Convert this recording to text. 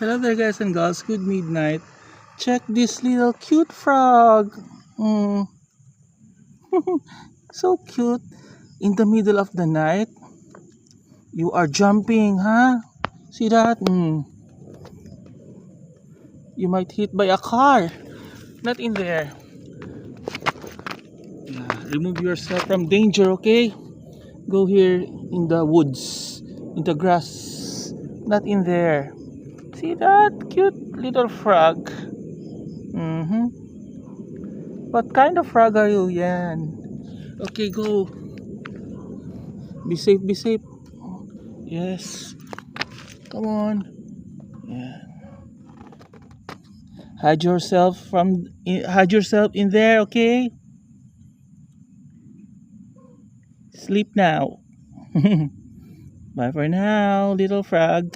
Hello there guys and girls, good midnight. Check this little cute frog. Mm. So cute. In the middle of the night, you are jumping, huh? See that? You might hit by a car. Not in there. Yeah, remove yourself from danger, okay? Go here in the woods, in the grass. Not in there. See that cute little frog? What kind of frog are you? Yan. Okay, go. Be safe, be safe. Yes. Come on. Yeah. Hide yourself in there, okay? Sleep now. Bye for now, little frog.